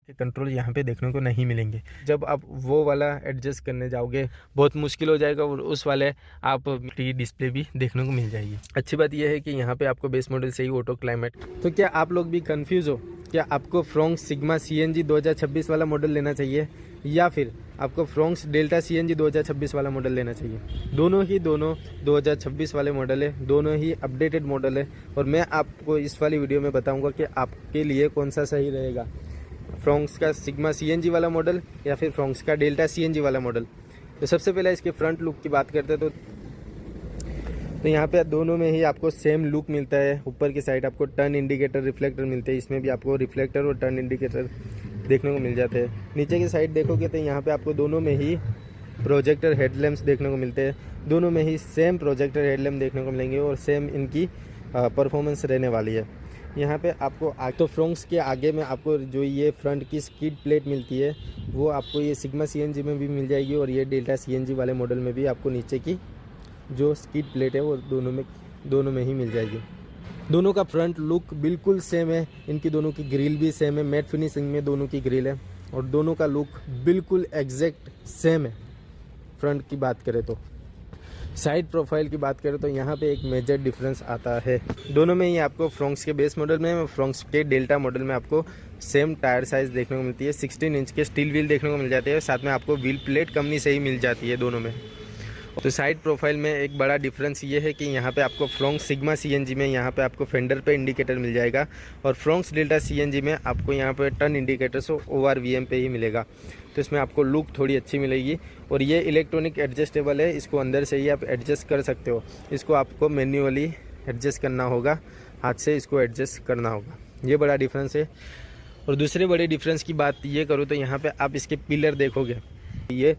के कंट्रोल यहाँ पे देखने को नहीं मिलेंगे। जब आप वो वाला एडजस्ट करने जाओगे बहुत मुश्किल हो जाएगा और उस वाले आप डिस्प्ले भी देखने को मिल जाएगी। अच्छी बात यह है कि यहाँ पे आपको बेस मॉडल से ही ऑटो क्लाइमेट। तो क्या आप लोग भी कंफ्यूज हो, क्या आपको फ्रोंक्स सिग्मा CNG 2026 वाला मॉडल लेना चाहिए या फिर आपको फ्रोंक्स डेल्टा CNG 2026 वाला मॉडल लेना चाहिए? दोनों 2026 वाले मॉडल है, दोनों ही अपडेटेड मॉडल है और मैं आपको इस वाली वीडियो में बताऊंगा कि आपके लिए कौन सा सही रहेगा, फ्रोंक्स का सिग्मा CNG वाला मॉडल या फिर फ्रोंक्स का डेल्टा CNG वाला मॉडल। तो सबसे पहले इसके फ्रंट लुक की बात करते हैं तो यहाँ पे दोनों में ही आपको सेम लुक मिलता है। ऊपर की साइड आपको टर्न इंडिकेटर रिफ्लेक्टर मिलते हैं, इसमें भी आपको रिफ्लेक्टर और टर्न इंडिकेटर देखने को मिल जाते हैं। नीचे की साइड देखोगे तो यहाँ पे आपको दोनों में ही प्रोजेक्टर हेडलैम्प्स देखने को मिलते हैं। दोनों में ही सेम प्रोजेक्टर हेडलैम्प देखने को मिलेंगे और सेम इनकी परफॉर्मेंस रहने वाली है। यहाँ पे आपको तो फ्रोंक्स के आगे में आपको जो ये फ्रंट की स्किड प्लेट मिलती है वो आपको ये सिग्मा CNG में भी मिल जाएगी और ये डेल्टा CNG वाले मॉडल में भी आपको नीचे की जो स्किड प्लेट है वो दोनों में ही मिल जाएगी। दोनों का फ्रंट लुक बिल्कुल सेम है, इनकी दोनों की ग्रिल भी सेम है, मैट फिनिशिंग में दोनों की ग्रिल है और दोनों का लुक बिल्कुल एग्जैक्ट सेम है। फ्रंट की बात करें तो साइड प्रोफाइल की बात करें तो यहाँ पे एक मेजर डिफरेंस आता है। दोनों में ही आपको फ्रोंक्स के बेस मॉडल में, फ्रोंक्स के डेल्टा मॉडल में आपको सेम टायर साइज देखने को मिलती है। 16 इंच के स्टील व्हील देखने को मिल जाते हैं, साथ में आपको व्हील प्लेट कंपनी से ही मिल जाती है दोनों में। तो साइड प्रोफाइल में एक बड़ा डिफरेंस ये है कि यहाँ पे आपको फ्रोंक्स सिग्मा CNG में यहाँ पे आपको फेंडर पे इंडिकेटर मिल जाएगा और फ्रोंक्स डेल्टा CNG में आपको यहाँ पे टर्न इंडिकेटर से ORVM पे ही मिलेगा। तो इसमें आपको लुक थोड़ी अच्छी मिलेगी और ये इलेक्ट्रॉनिक एडजस्टेबल है, इसको अंदर से ही आप एडजस्ट कर सकते हो। इसको आपको मैन्युअली एडजस्ट करना होगा, हाथ से इसको एडजस्ट करना होगा। ये बड़ा डिफरेंस है। और दूसरे बड़े डिफरेंस की बात ये करूँ तो यहाँ पर आप इसके पिलर देखोगे, ये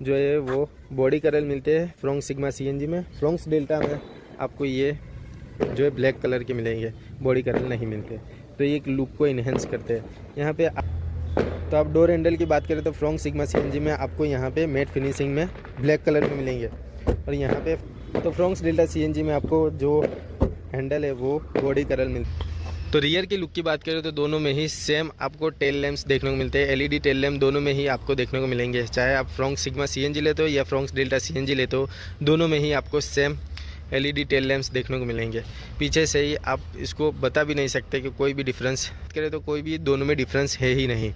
जो है वो बॉडी कलर मिलते हैं फ्रोंक्स सिग्मा CNG में। फ्रोंक्स डेल्टा में आपको ये जो है ब्लैक कलर के मिलेंगे, बॉडी कलर नहीं मिलते, तो ये एक लुक को इन्हेंस करते हैं। यहाँ पे तो आप डोर हैंडल की बात करें तो फ्रोंक्स सिग्मा CNG में आपको यहाँ पे मैट फिनिशिंग में ब्लैक कलर में मिलेंगे और यहाँ पे तो फ्रोंक्स डेल्टा CNG में आपको जो हैंडल है वो बॉडी कलर मिलता है। तो रियर की लुक की बात करें तो दोनों में ही सेम आपको टेल लैंप्स देखने को मिलते हैं। LED टेल लैंप दोनों में ही आपको देखने को मिलेंगे, चाहे आप फ्रोंक्स सिग्मा CNG लेते हो या फ्रोंक्स डेल्टा CNG लेते हो, दोनों में ही आपको सेम LED टेल लैंप्स देखने को मिलेंगे। पीछे से ही आप इसको बता भी नहीं सकते कि कोई भी डिफरेंस करें तो कोई भी दोनों में डिफरेंस है ही नहीं।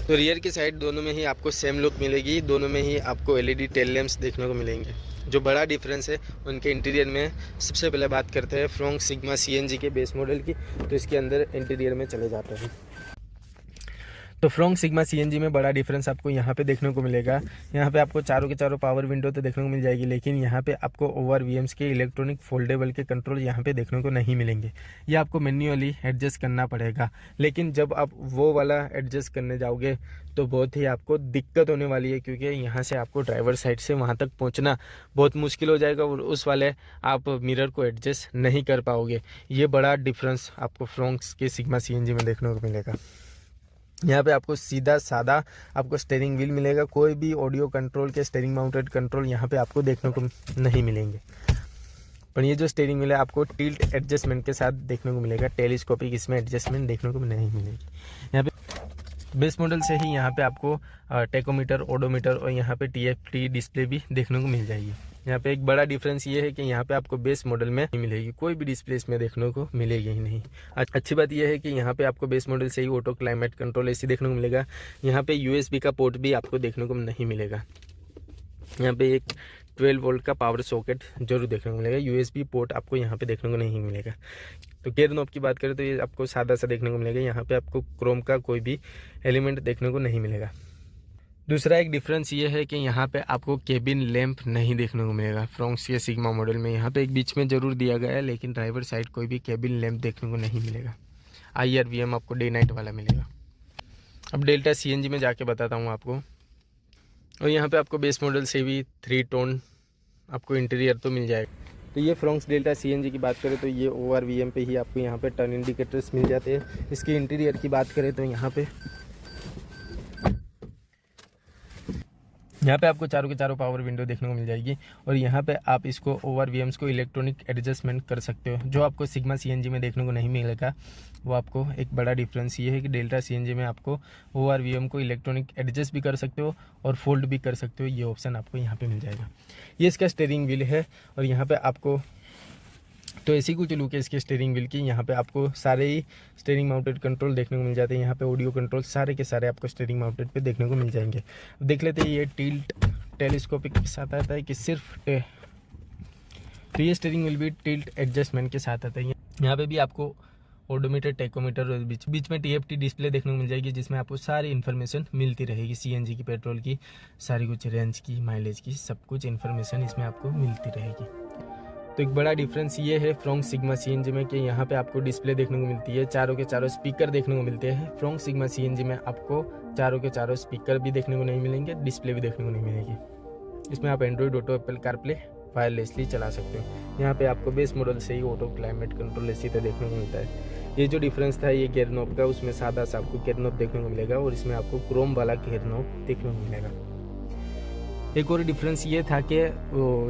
तो रियर की साइड दोनों में ही आपको सेम लुक मिलेगी, दोनों में ही आपको LED टेल लैंप्स देखने को मिलेंगे। जो बड़ा डिफरेंस है उनके इंटीरियर में सबसे पहले बात करते हैं फ्रोंक्स सिग्मा CNG के बेस मॉडल की। तो इसके अंदर इंटीरियर में चले जाते हैं तो फ्रोंक्स सिग्मा CNG में बड़ा डिफरेंस आपको यहाँ पे देखने को मिलेगा। यहाँ पे आपको चारों के चारों पावर विंडो तो देखने को मिल जाएगी, लेकिन यहाँ पे आपको ORVMs के इलेक्ट्रॉनिक फोल्डेबल के कंट्रोल यहाँ पे देखने को नहीं मिलेंगे। ये आपको मैन्युअली एडजस्ट करना पड़ेगा, लेकिन जब आप वो वाला एडजस्ट करने जाओगे तो बहुत ही आपको दिक्कत होने वाली है, क्योंकि यहाँ से आपको ड्राइवर साइड से वहाँ तक पहुँचना बहुत मुश्किल हो जाएगा और उस वाले आप मिरर को एडजस्ट नहीं कर पाओगे। ये बड़ा डिफरेंस आपको फ्रोंक्स के सिग्मा CNG में देखने को मिलेगा। यहाँ पे आपको सीधा सादा आपको स्टीयरिंग व्हील मिलेगा, कोई भी ऑडियो कंट्रोल के स्टीयरिंग माउंटेड कंट्रोल यहाँ पे आपको देखने को नहीं मिलेंगे। पर ये जो स्टीयरिंग व्हील है आपको टिल्ट एडजस्टमेंट के साथ देखने को मिलेगा, टेलीस्कोपिक इसमें एडजस्टमेंट देखने को नहीं मिलेगी। यहाँ पे बेस मॉडल से ही यहाँ पे आपको टेकोमीटर, ओडोमीटर और यहाँ पे TFT डिस्प्ले भी देखने को मिल जाएगी। यहाँ पे एक बड़ा डिफरेंस ये है कि यहाँ पे आपको बेस मॉडल में नहीं मिलेगी, कोई भी डिस्प्ले इसमें देखने को मिलेगी ही नहीं। अच्छी बात यह है कि यहाँ पे आपको बेस मॉडल से ही ऑटो क्लाइमेट कंट्रोल AC देखने को मिलेगा। यहाँ पे USB का पोर्ट भी आपको देखने को नहीं मिलेगा। यहाँ पे एक 12 वोल्ट का पावर सॉकेट जरूर देखने को मिलेगा, USB पोर्ट आपको यहाँ पे देखने को नहीं मिलेगा। तो गियर नॉब की बात करें तो ये आपको सादा सा देखने को मिलेगा, यहाँ पे आपको क्रोम का कोई भी एलिमेंट देखने को नहीं मिलेगा। दूसरा एक डिफरेंस ये है कि यहाँ पे आपको केबिन लैंप नहीं देखने को मिलेगा। फ्रोंक्स के सिग्मा मॉडल में यहाँ पे एक बीच में जरूर दिया गया है, लेकिन ड्राइवर साइड कोई भी केबिन लैंप देखने को नहीं मिलेगा। IRVM आपको डे नाइट वाला मिलेगा। अब डेल्टा CNG में जाके बताता हूँ आपको। और यहाँ पे आपको बेस मॉडल से भी 3 टोन आपको इंटीरियर तो मिल जाएगा। तो ये फ्रोंक्स डेल्टा CNG की बात करें तो ये ORVM पे ही आपको यहाँ पे टर्न इंडिकेटर्स मिल जाते हैं। इसके इंटीरियर की बात करें तो यहाँ पे यहाँ पे आपको चारों के चारों पावर विंडो देखने को मिल जाएगी और यहाँ पे आप इसको ORVMs को इलेक्ट्रॉनिक एडजस्टमेंट कर सकते हो, जो आपको सिग्मा CNG में देखने को नहीं मिलेगा। वो आपको एक बड़ा डिफरेंस ये है कि डेल्टा CNG में आपको ORVM को इलेक्ट्रॉनिक एडजस्ट भी कर सकते हो और फोल्ड भी कर सकते हो। ये ऑप्शन आपको यहाँ पे मिल जाएगा। ये इसका स्टीयरिंग व्हील है और यहाँ पे आपको तो ऐसी कुछ लुक है इसके स्टीयरिंग व्हील की। यहाँ पे आपको सारे ही स्टीयरिंग माउंटेड कंट्रोल देखने को मिल जाते हैं। यहाँ पे ऑडियो कंट्रोल सारे के सारे आपको स्टीयरिंग माउंटेड पे देखने को मिल जाएंगे। देख लेते हैं ये टिल्ट टेलीस्कोपिक के साथ आता है कि सिर्फ तो ये स्टीयरिंग व्हील भी टिल्ट एडजस्टमेंट के साथ आता है। यहाँ पे भी आपको ओडोमीटर, टेकोमीटर और बीच में TFT डिस्प्ले देखने को मिल जाएगी, जिसमें आपको सारी इन्फॉर्मेशन मिलती रहेगी। CNG की, पेट्रोल की, सारी कुछ रेंज की, माइलेज की, सब कुछ इन्फॉर्मेशन इसमें आपको मिलती रहेगी। तो एक बड़ा डिफरेंस ये है फ्रॉम सिग्मा CNG में कि यहाँ पे आपको डिस्प्ले देखने को मिलती है, चारों के चारों स्पीकर देखने को मिलते हैं। फ्रॉम सिग्मा CNG में आपको चारों के चारों स्पीकर भी देखने को नहीं मिलेंगे, डिस्प्ले भी देखने को नहीं मिलेगी। इसमें आप Android auto, Apple CarPlay wirelessly चला सकते हो। यहाँ पे आपको बेस मॉडल से ही ऑटो क्लाइमेट कंट्रोल इसी तरह देखने को मिलता है। ये जो डिफरेंस था ये गियर नॉब का, उसमें सादा सा आपको गियर नॉब देखने को मिलेगा और इसमें आपको क्रोम वाला गियर नॉब देखने को मिलेगा। एक और डिफरेंस ये था कि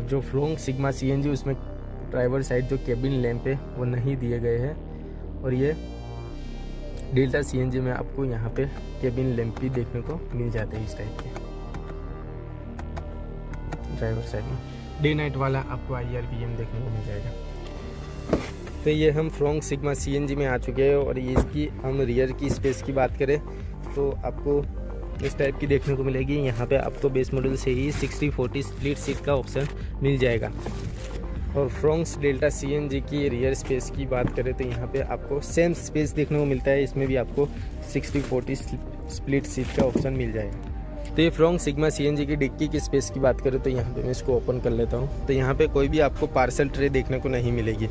जो फ्रॉम सिग्मा CNG उसमें ड्राइवर साइड जो केबिन लैंप है वो नहीं दिए गए हैं और ये डेल्टा CNG में आपको यहाँ पे केबिन लैंप भी देखने को मिल जाते हैं इस टाइप के ड्राइवर साइड में। डे नाइट वाला आपको IRVM देखने को मिल जाएगा। तो ये हम फ्रॉम सिग्मा CNG में आ चुके हैं और ये इसकी हम रियर की स्पेस की बात करें तो आपको इस टाइप की देखने को मिलेगी। यहाँ पे आपको बेस मॉडल से ही 60-40 स्प्लिट सीट का ऑप्शन मिल जाएगा। और फ्रॉम डेल्टा CNG की रियर स्पेस की बात करें तो यहाँ पे आपको सेम स्पेस देखने को मिलता है, इसमें भी आपको 60-40 स्प्लिट सीट का ऑप्शन मिल जाएगा। तो ये फ्रॉम सिग्मा CNG की डिक्की की स्पेस की बात करें तो यहाँ पे मैं इसको ओपन कर लेता हूँ। तो यहाँ पे कोई भी आपको पार्सल ट्रे देखने को नहीं मिलेगी।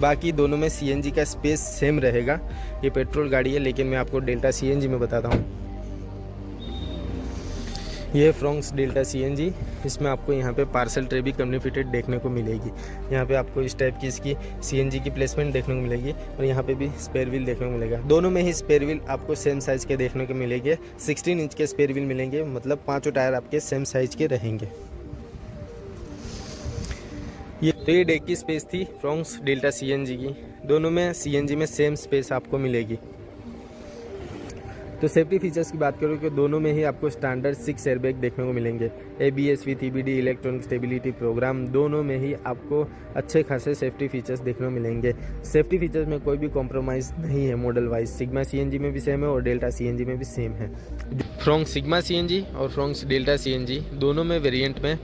बाकी दोनों में CNG का स्पेस सेम रहेगा। ये पेट्रोल गाड़ी है लेकिन मैं आपको डेल्टा CNG में बताता हूँ। ये फ्रॉम डेल्टा CNG, इसमें आपको यहाँ पे पार्सल ट्रे भी कंपनी फिटेड देखने को मिलेगी। यहाँ पे आपको इस टाइप की इसकी CNG की प्लेसमेंट देखने को मिलेगी और यहाँ पे भी स्पेयर व्हील देखने को मिलेगा। दोनों में ही स्पेयर व्हील आपको सेम साइज़ के देखने को मिलेंगे। 16 इंच के स्पेयर व्हील मिलेंगे, मतलब पाँचों टायर आपके सेम साइज़ के रहेंगे। ये डेक की स्पेस थी फ्रॉम डेल्टा CNG की। दोनों में CNG में सेम स्पेस आपको मिलेगी। तो सेफ्टी फीचर्स की बात करूँ कि दोनों में ही आपको स्टैंडर्ड 6 एयरबैग देखने को मिलेंगे। ABS with EBD electronic stability program, दोनों में ही आपको अच्छे खासे सेफ्टी फीचर्स देखने को मिलेंगे। सेफ्टी फीचर्स में कोई भी कॉम्प्रोमाइज़ नहीं है मॉडल वाइज। सिग्मा CNG में भी सेम है और डेल्टा CNG में भी सेम है। फ्रॉम सिग्मा CNG और फ्रॉम डेल्टा CNG दोनों में वेरिएंट में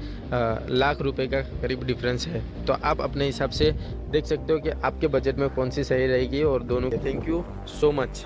लाख रुपए का करीब डिफरेंस है। तो आप अपने हिसाब से देख सकते हो कि आपके बजट में कौन सी सही रहेगी और दोनों। Thank you so much.